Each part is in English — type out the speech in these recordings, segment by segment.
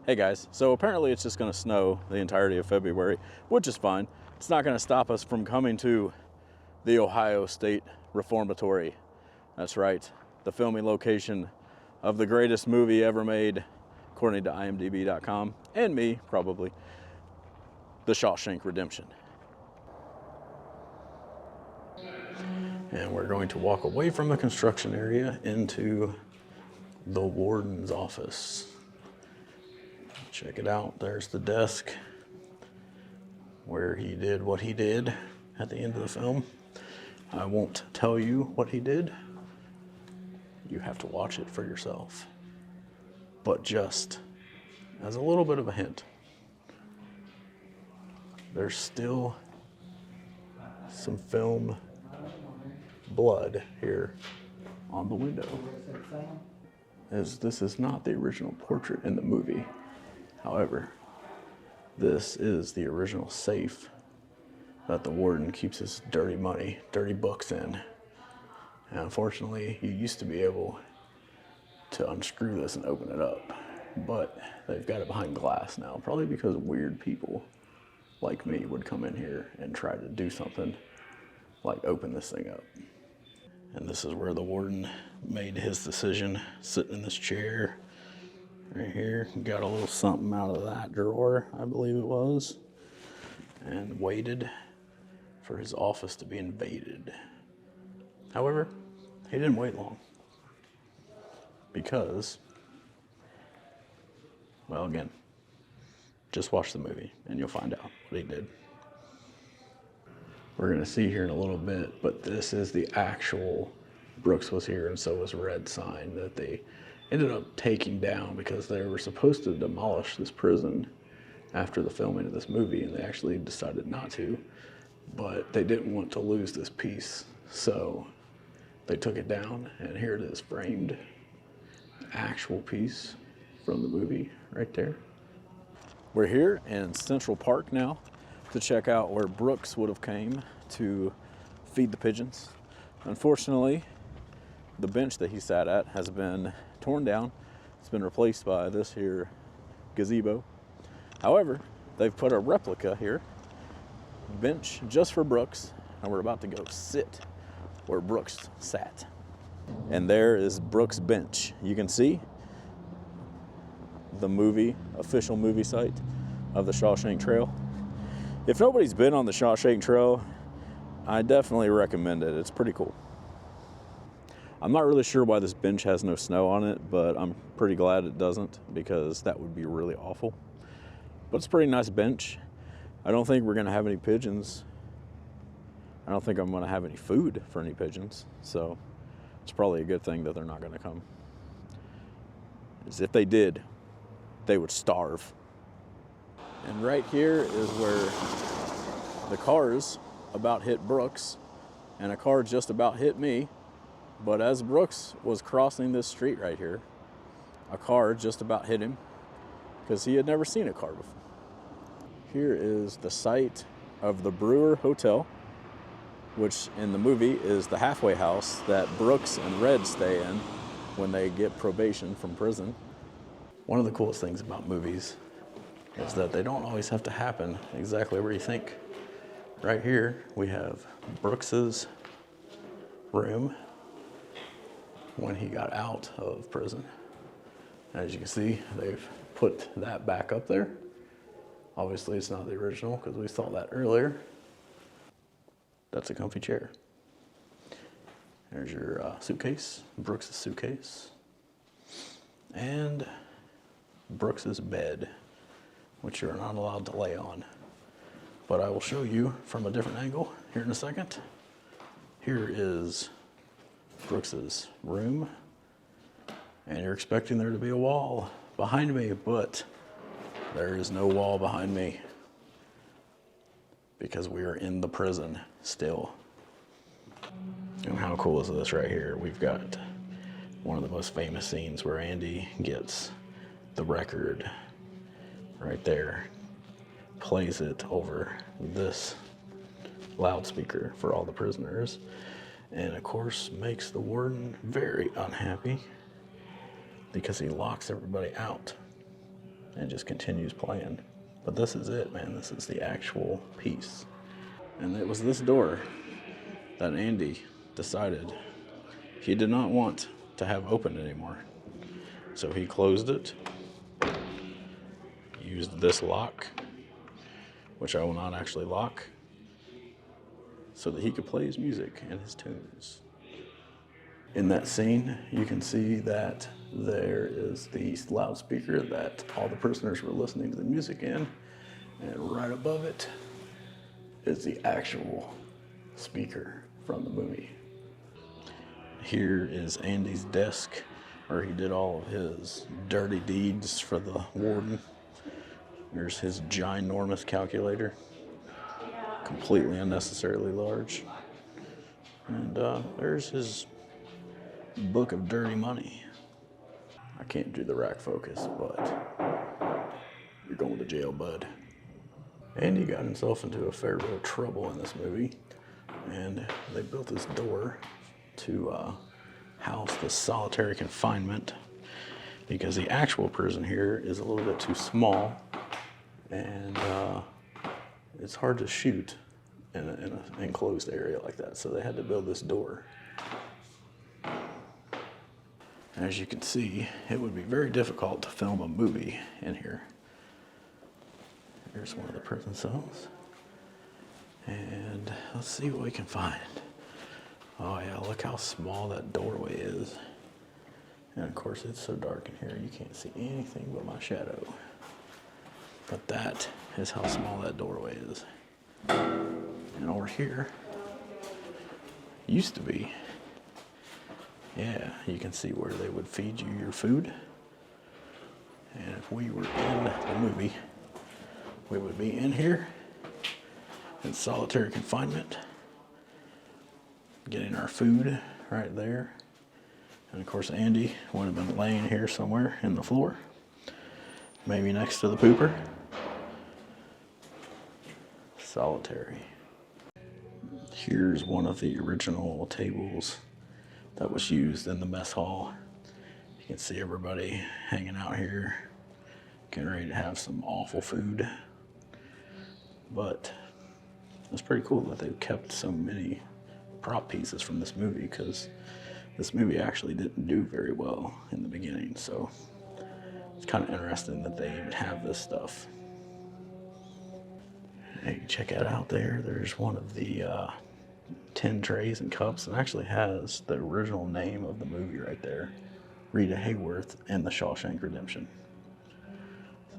Hey guys, so apparently it's just going to snow the entirety of February, which is fine. It's not going to stop us from coming to the Ohio State Reformatory. That's right, the filming location of the greatest movie ever made, according to IMDb.com, and me, probably, The Shawshank Redemption. And we're going to walk away from the construction area into the warden's office. Check it out, there's the desk where he did what he did at the end of the film. I won't tell you what he did. You have to watch it for yourself. But just as a little bit of a hint, there's still some film blood here on the window, as this is not the original portrait in the movie. However, this is the original safe that the warden keeps his dirty money, dirty books in. And unfortunately, you used to be able to unscrew this and open it up, but they've got it behind glass now, probably because weird people like me would come in here and try to do something like open this thing up. And this is where the warden made his decision, sitting in this chair right here. Got a little something out of that drawer, I believe it was, and waited for his office to be invaded. However, he didn't wait long, because, well, again, just watch the movie and you'll find out what he did. We're gonna see here in a little bit, but this is the actual Brooks was here and so was Red sign that they ended up taking down because they were supposed to demolish this prison after the filming of this movie, and they actually decided not to, but they didn't want to lose this piece, so they took it down, and here it is framed, actual piece from the movie right there. We're here in Central Park now to check out where Brooks would have came to feed the pigeons. Unfortunately, the bench that he sat at has been torn down. It's been replaced by this here gazebo. However, they've put a replica here, bench just for Brooks, and we're about to go sit where Brooks sat. And there is Brooks' bench. You can see the official movie site of the Shawshank Trail. If nobody's been on the Shawshank Trail, I definitely recommend it. It's pretty cool. I'm not really sure why this bench has no snow on it, but I'm pretty glad it doesn't, because that would be really awful. But it's a pretty nice bench. I don't think we're gonna have any pigeons. I don't think I'm gonna have any food for any pigeons, so it's probably a good thing that they're not gonna come. Because if they did, they would starve. And right here is where the cars about hit Brooks, and a car just about hit me. But as Brooks was crossing this street right here, a car just about hit him because he had never seen a car before. Here is the site of the Brewer Hotel, which in the movie is the halfway house that Brooks and Red stay in when they get probation from prison. One of the coolest things about movies is that they don't always have to happen exactly where you think. Right here, we have Brooks's room when he got out of prison. As you can see, they've put that back up there. Obviously, it's not the original because we saw that earlier. That's a comfy chair. There's your suitcase, Brooks's suitcase, and Brooks's bed, which you're not allowed to lay on. But I will show you from a different angle here in a second. Here is Brooks's room, and you're expecting there to be a wall behind me, but there is no wall behind me because we are in the prison still. And how cool is this right here? We've got one of the most famous scenes where Andy gets the record right there, plays it over this loudspeaker for all the prisoners, and of course makes the warden very unhappy because he locks everybody out. and just continues playing. But this is it, man. This is the actual piece. And it was this door that Andy decided he did not want to have open anymore. So he closed it, used this lock, which I will not actually lock, so that he could play his music and his tunes. In that scene, you can see that there is the loudspeaker that all the prisoners were listening to the music in, and right above it is the actual speaker from the movie. Here is Andy's desk, where he did all of his dirty deeds for the warden. There's his ginormous calculator, completely unnecessarily large. And there's his book of dirty money. I can't do the rack focus, but you're going to jail, bud. Andy got himself into a fair bit of trouble in this movie, and they built this door to house the solitary confinement, because the actual prison here is a little bit too small, and it's hard to shoot in an enclosed area like that, so they had to build this door. As you can see, it would be very difficult to film a movie in here. Here's one of the prison cells. And let's see what we can find. Oh yeah, look how small that doorway is. And of course it's so dark in here, you can't see anything but my shadow. But that is how small that doorway is. And over here, used to be, yeah, you can see where they would feed you your food. And if we were in the movie, we would be in here in solitary confinement, getting our food right there. And of course Andy would have been laying here somewhere in the floor, maybe next to the pooper. Solitary. Here's one of the original tables that was used in the mess hall. You can see everybody hanging out here, getting ready to have some awful food. But it's pretty cool that they've kept so many prop pieces from this movie, because this movie actually didn't do very well in the beginning. So it's kind of interesting that they even have this stuff. Hey, check it out there. There's one of the tin trays and cups, and actually has the original name of the movie right there, Rita Hayworth and the Shawshank Redemption.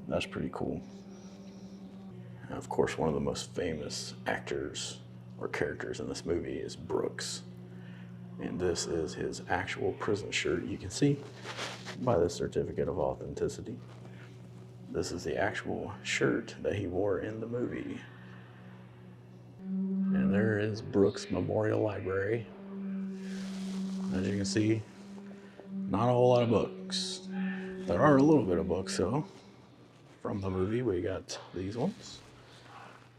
That's pretty cool. And of course, one of the most famous actors or characters in this movie is Brooks. And this is his actual prison shirt. You can see by the certificate of authenticity, this is the actual shirt that he wore in the movie. And there is Brooks Memorial Library. As you can see, not a whole lot of books. There are a little bit of books though. From the movie, we got these ones.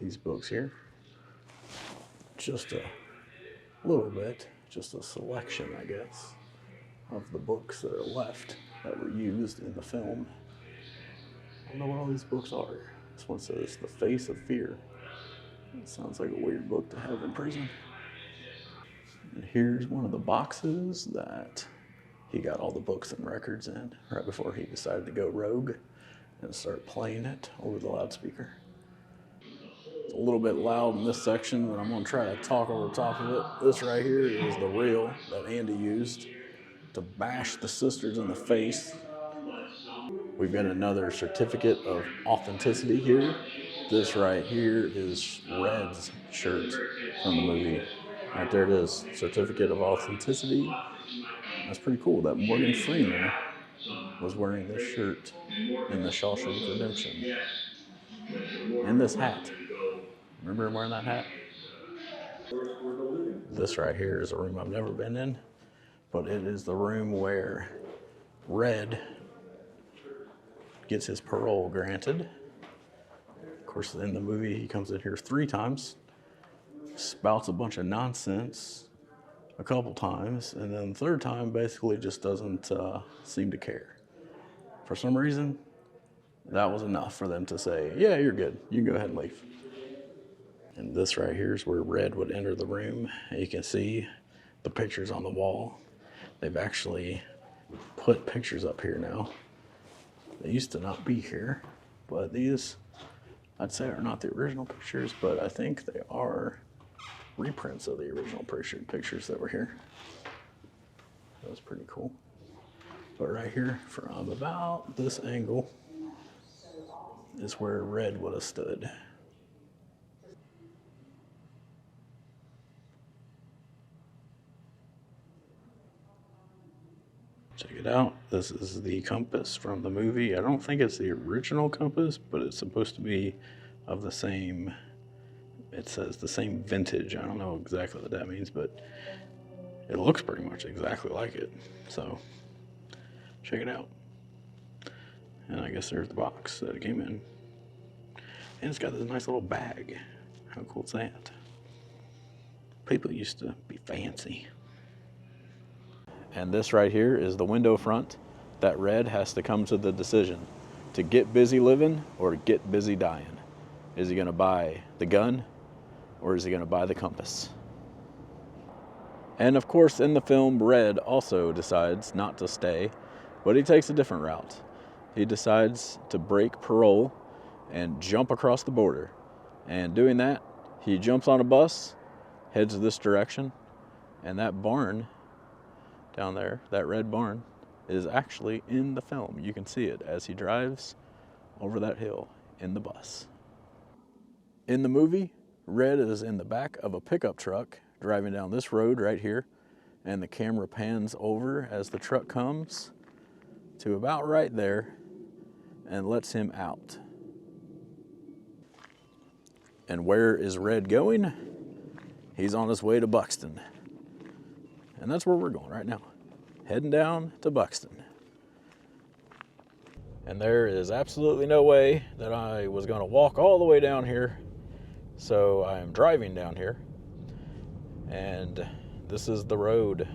These books here. Just a little bit, just a selection, I guess, of the books that are left that were used in the film. I don't know what all these books are. This one says The Face of Fear. It sounds like a weird book to have in prison. And here's one of the boxes that he got all the books and records in right before he decided to go rogue and start playing it over the loudspeaker. It's a little bit loud in this section, but I'm going to try to talk over the top of it. This right here is the reel that Andy used to bash the sisters in the face. We've got another certificate of authenticity here. This right here is Red's shirt from the movie. Right there it is, certificate of authenticity. That's pretty cool that Morgan Freeman was wearing this shirt in the Shawshank Redemption. And this hat. Remember him wearing that hat? This right here is a room I've never been in, but it is the room where Red gets his parole granted. Of course, in the movie, he comes in here 3 times, spouts a bunch of nonsense a couple times, and then the 3rd time basically just doesn't seem to care. For some reason, That was enough for them to say, yeah, you're good. You can go ahead and leave. And this right here is where Red would enter the room. And you can see the pictures on the wall. They've actually put pictures up here now. They used to not be here, but these, I'd say, are not the original pictures, but I think they are reprints of the original pictures that were here. That was pretty cool. But right here, from about this angle, is where Red would have stood. Check it out. This is the compass from the movie. I don't think it's the original compass, but it's supposed to be of the same, it says the same vintage. I don't know exactly what that means, but it looks pretty much exactly like it. So check it out. And I guess there's the box that it came in. And it's got this nice little bag. How cool is that? People used to be fancy. And this right here is the window front that Red has to come to the decision to get busy living or get busy dying. Is he going to buy the gun or is he going to buy the compass? And of course, in the film, Red also decides not to stay, but he takes a different route. He decides to break parole and jump across the border. And doing that, he jumps on a bus, heads this direction, and that barn down there, that red barn, is actually in the film. You can see it as he drives over that hill in the bus. In the movie, Red is in the back of a pickup truck driving down this road right here, and the camera pans over as the truck comes to about right there and lets him out. And where is Red going? He's on his way to Buxton. And that's where we're going right now, heading down to Buxton. And there is absolutely no way that I was going to walk all the way down here, so I am driving down here. And this is the road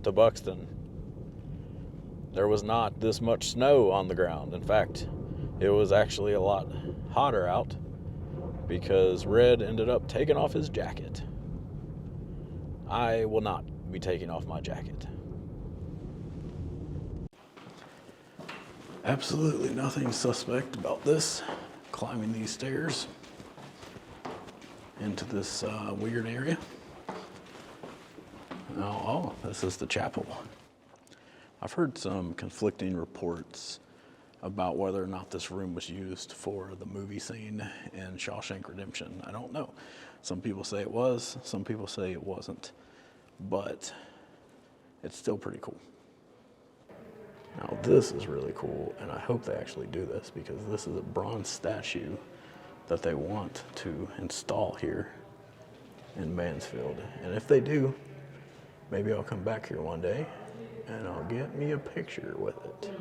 to Buxton. There was not this much snow on the ground. In fact, it was actually a lot hotter out because Red ended up taking off his jacket. I will not be taking off my jacket. Absolutely nothing suspect about this. Climbing these stairs into this weird area. Oh, this is the chapel. I've heard some conflicting reports about whether or not this room was used for the movie scene in Shawshank Redemption. I don't know. Some people say it was, some people say it wasn't. But it's still pretty cool. Now this is really cool, and I hope they actually do this because this is a bronze statue that they want to install here in Mansfield. And if they do, maybe I'll come back here one day and I'll get me a picture with it.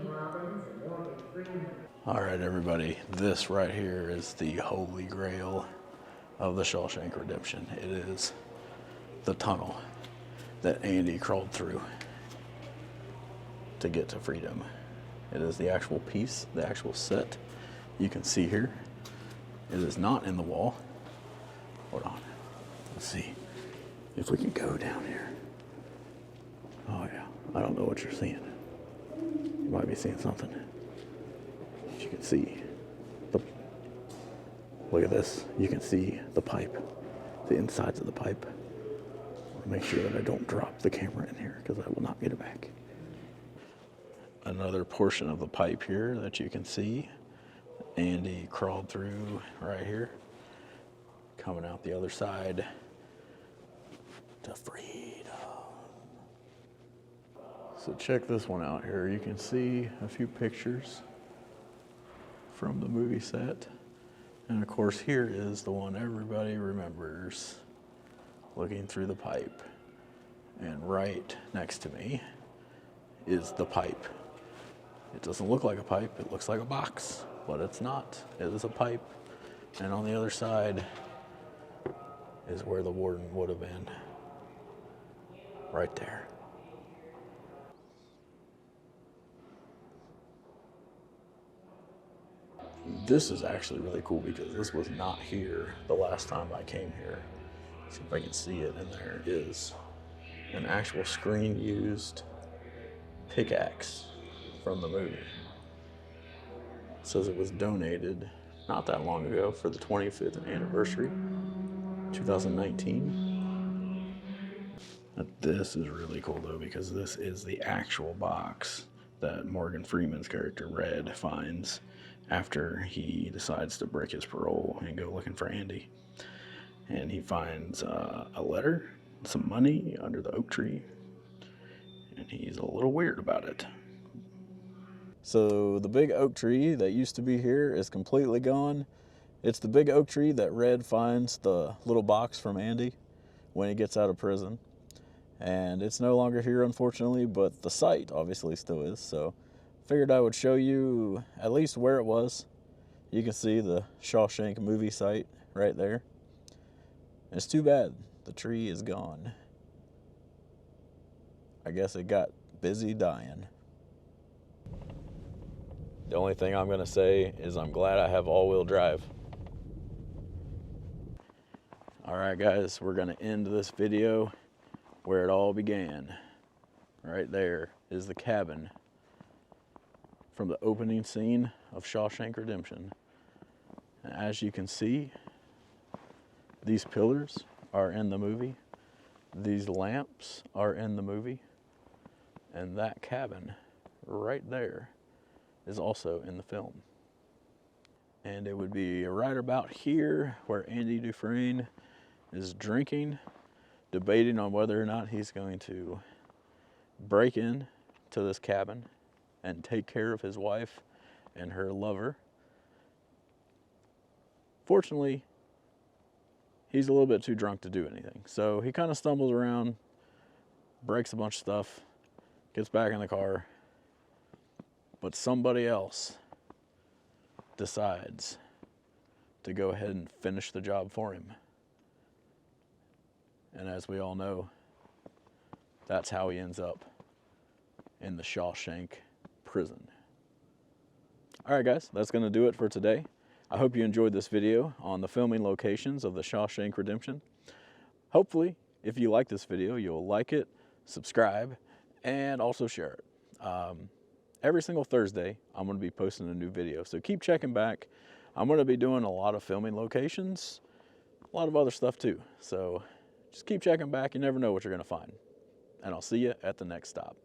All right, everybody, this right here is the holy grail of the Shawshank Redemption. It is the tunnel that Andy crawled through to get to freedom. It is the actual piece, the actual set you can see here. It is not in the wall. Hold on. Let's see if we can go down here. Oh yeah, I don't know what you're seeing. You might be seeing something. As you can see, look at this. You can see the pipe, the insides of the pipe. I want to make sure that I don't drop the camera in here because I will not get it back. Another portion of the pipe here that you can see. Andy crawled through right here, coming out the other side to freedom. So check this one out here. You can see a few pictures from the movie set. And of course here is the one everybody remembers, looking through the pipe. And right next to me is the pipe. It doesn't look like a pipe, it looks like a box, but it's not. It is a pipe. And on the other side is where the warden would have been. Right there. This is actually really cool because this was not here the last time I came here. See if I can see it, and there is an actual screen used pickaxe from the movie. It says it was donated not that long ago for the 25th anniversary, 2019. But this is really cool though, because this is the actual box that Morgan Freeman's character Red finds after he decides to break his parole and go looking for Andy. And he finds a letter, some money under the oak tree, and he's a little weird about it. So the big oak tree that used to be here is completely gone. It's the big oak tree that Red finds the little box from Andy when he gets out of prison. And it's no longer here, unfortunately, but the site obviously still is. So figured I would show you at least where it was. You can see the Shawshank movie site right there. It's too bad the tree is gone. I guess it got busy dying. The only thing I'm going to say is I'm glad I have all-wheel drive. Alright guys, we're going to end this video where it all began. Right there is the cabin from the opening scene of Shawshank Redemption. And as you can see, these pillars are in the movie. These lamps are in the movie. And that cabin right there is also in the film. And it would be right about here where Andy Dufresne is drinking, debating on whether or not he's going to break in to this cabin and take care of his wife and her lover. Fortunately, he's a little bit too drunk to do anything. So he kind of stumbles around, breaks a bunch of stuff, gets back in the car, but somebody else decides to go ahead and finish the job for him. And as we all know, that's how he ends up in the Shawshank prison. All right, guys, that's going to do it for today. I hope you enjoyed this video on the filming locations of the Shawshank Redemption. Hopefully, if you like this video, you'll like it, subscribe, and also share it. Every single Thursday, I'm going to be posting a new video, so keep checking back. I'm going to be doing a lot of filming locations, a lot of other stuff too. So just keep checking back. You never know what you're going to find. And I'll see you at the next stop.